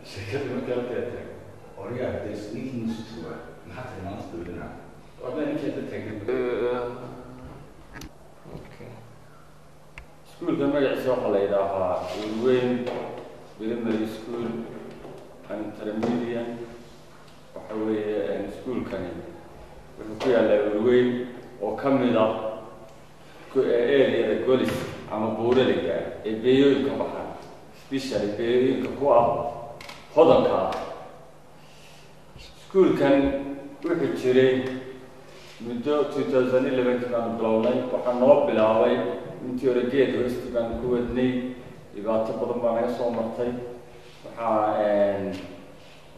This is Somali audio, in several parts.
شركة المكان أوريا تسنيك نسوا محط الناس تقولنا وأنا نكتب تكتب أوكي سكول كان مجال سوق الله إذا وين بريمري سكول انترميديان وحوي سكول كان وحكي على وين وكمل إيه جوليس عم بقول لك البيو كبحر سبيشال البيو كقوة هذا سكول كان وحد شري من 2011 كان بلاوني وحنوب بلاوي من تيوريجيت وست كان كودني يبقى تقدم معنا صوم مرتين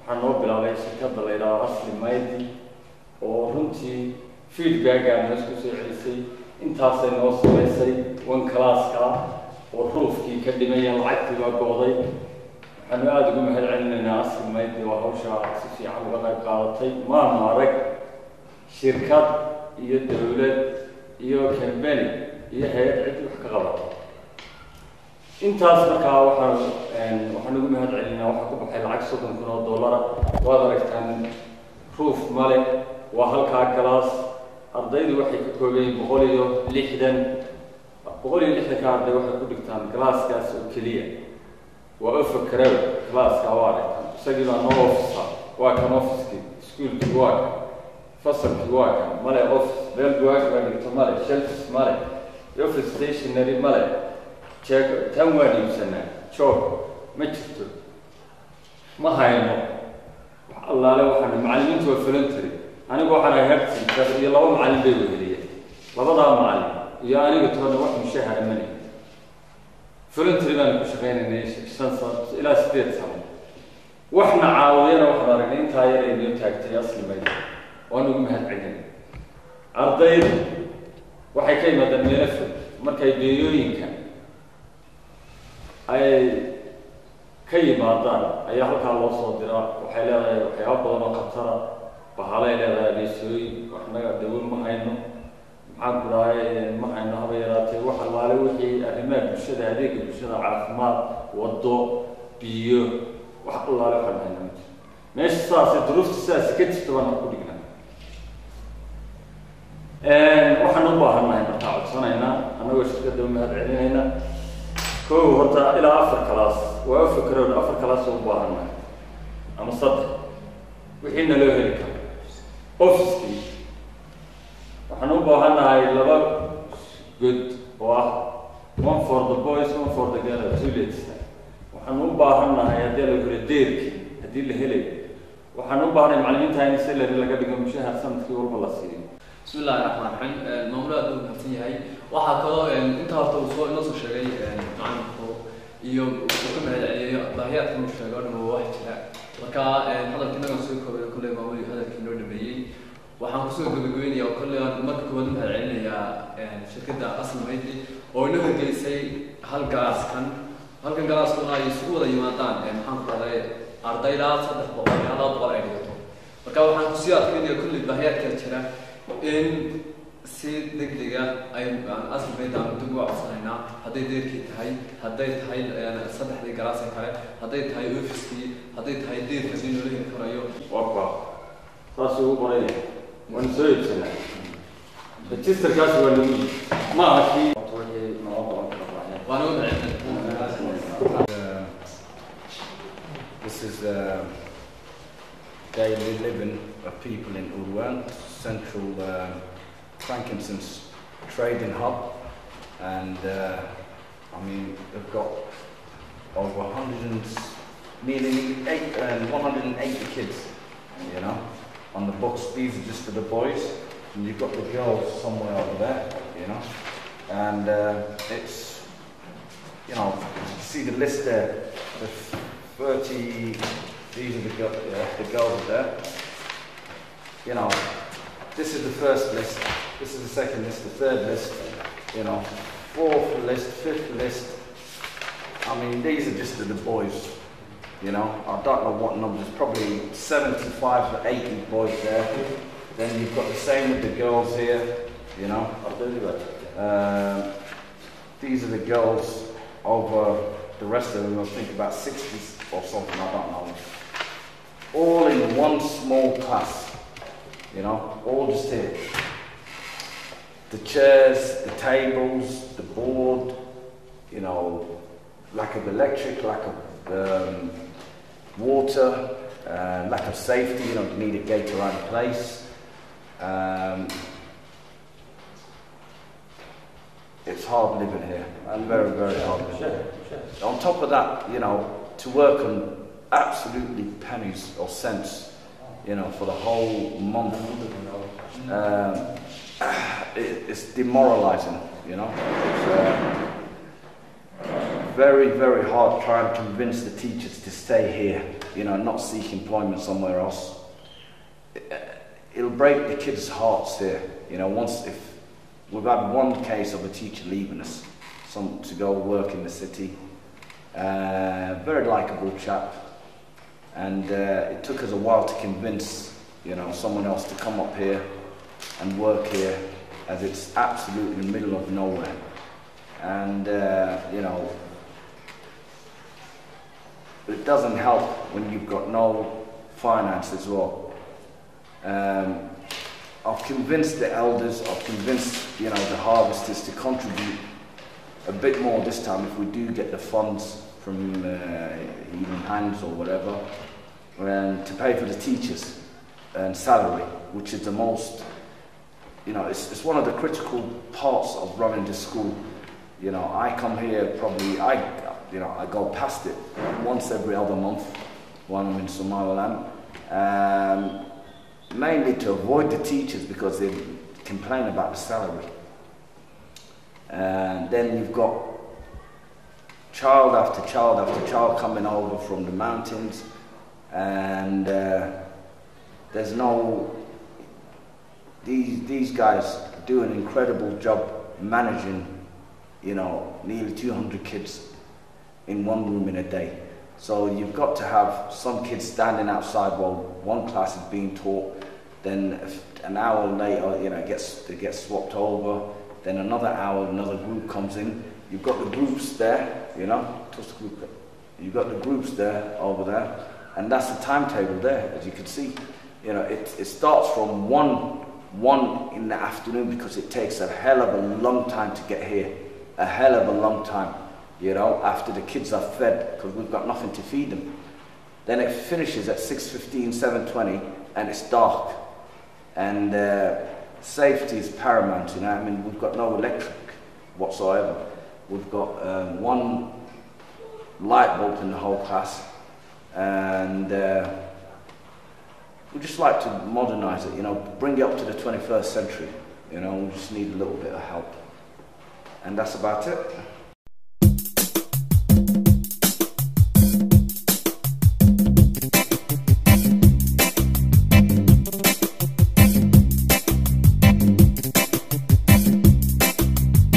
وحنوب بلاوي شكل ضليرة أصل مايدي ورنتي فيدباك عن نسكو سعيسي intaasay noo samaysay one class-ka oo ruufkii ka dhimayeen lacagtii baa go'day waxaanu aada ugu mahad celinaynaa aslimaydii waa hawsha si fiican uga qayb qaadatay maanu arag shirkad iyo dawlad iyo kambani iyo hay-ad cid wax ka qabata intaas markaa waxaan ugu mahad celinaynaa waxaa ku baxay lacag $30,000 waad aragtaan ruuf male waa halkaa class ardaydu waxay ka koobayeen 160 ka arday waxay ku dhigtaan classkaas oo kaliya waa afkarow classka waa aragtaan isagii baa noo office waa kan office schoolkii waa fasalkii waa kan male office meel buwaag baa dhigto male shelves male office stationery male check tan waa dhiibsanaa joog ma jirto ma hayno wax allaale waxaan macallimiintu waa voluntary anigu waxaan ahay head iyo laba macallin bay weheliyeen labadaa macallin iyo aniga toona wax mushahara mani voluntary baan ku shaqaynaynay 5 sano ilaa 8 sano waxna caawiyana waxaan aragnay intaa yar ay noo taagtay aslimayda waan ugu mahad celin ardaydu waxay ka yimaadeen meelo fog markay beeyooyinka ay ka yimaadaan ayaa halkaa loo soo diraa waxay leedahay waxyaabo badan oo khatara bahalay leedahay beesooyin waxnaga dawo ma hayno maxaan ku dhahay ma hayno haba yaraatee wax allaale wixii arrimaha bulshada adeega bulshada caafimaad wado biyo wax allaale waxaan hayno meesha saasay duruufta sidaas ka jirta baan ku dhignaa waxaan u baahannahay markaa codsanaynaa annagoo shirkadda u mahad celinayna kow horta ilaa 4 class waa afkarood 4 class u baahannahay ama 3 wixii naloo heli karo office waxaan u baahannahay 2 good oo ah one for the boys one for the girls toilets waxaan u baahannahay haddii la guro deerki haddii la helay waxaan u baahannahay macallimiinta in salary laga dhigo mushahar sanadkii walba la siiyo بسم الله الرحمن الرحيم المملوء دون كفتيه waxaa kaloo inta horta uu soo sheegay macalinka iyo wuxuu ka mahadceliyay baahiyaadka uu sheegay oo wax jira marka hadalkii naga soo koobay kulay maamul hadalkii noo dhameeyay waxaan ku soo gabagabeynayaa kulay marka koowaad mahadcelinayaa shirkadda aslimaydi oo inoo hirgelisay halkan galaaskan ay isugu wada yimaadaan maxaan ku raday ardayda 300 ilaa 400 ay dhigato marka waxaan ku sii adkeynayaa kulay baahiyaadka jira in si degdega ay aslimayda dib u codsanayna hadday deerkii tahay hadday tahay saddexdii galaas kale hadday tahay office-kii hadday tahay deerka si loo heli karayo waqba taas ugu qoray waan soo iibsanay register kaas waa lagu ma aha wixii noo qoran waan u macnaa This is daily living of people in Urwan, central Frankincense trading hub, and I mean they've got over 180 kids, you know, on the books. These are just for the boys, and you've got the girls somewhere over there, you know, and it's, you know, see the list there, the 30. These are the girls there. You know, this is the first list. This is the second list, the third list. You know, fourth list, fifth list. I mean, these are just the boys. You know, I don't know what numbers. Probably 75 to 80 boys there. Then you've got the same with the girls here. You know, these are the girls over the rest of them, I think about 60s or something, I don't know. All in one small class, you know, all just here. The chairs, the tables, the board, you know, lack of electric, lack of water, lack of safety, you know, you need a gate around the place. It's hard living here, and very, very hard living. Sure. On top of that, you know, to work on absolutely pennies or cents, you know, for the whole month, it's demoralizing, you know. It's very, very hard trying to convince the teachers to stay here, you know, not seek employment somewhere else. It'll break the kids' hearts here, you know. If we've had one case of a teacher leaving us, to go work in the city, very likeable chap, and it took us a while to convince, you know, someone else to come up here and work here, as it's absolutely in the middle of nowhere, and you know, it doesn't help when you've got no finance as well. I've convinced the elders, I've convinced, you know, the harvesters to contribute a bit more this time if we do get the funds from Even Hands or whatever, and to pay for the teachers and salary, which is the most, you know, it's one of the critical parts of running this school. You know, I come here probably, I go past it once every other month when I'm in Somaliland. Mainly to avoid the teachers because they complain about the salary. And then you've got child after child after child coming over from the mountains, and there's no, these guys do an incredible job managing, you know, nearly 200 kids in one room in a day. So you've got to have some kids standing outside while one class is being taught, then an hour later, you know, they get swapped over, then another hour, another group comes in. You've got the groups there, you know, you've got the groups there, over there, and that's the timetable there, as you can see. You know, it starts from one in the afternoon because it takes a hell of a long time to get here, a hell of a long time. You know, after the kids are fed, because we've got nothing to feed them. Then it finishes at 6:15, 7:20, and it's dark. And safety is paramount, you know. I mean, we've got no electric whatsoever. We've got one light bulb in the whole class, and we just like to modernise it, you know, bring it up to the 21st century. You know, we just need a little bit of help. And that's about it.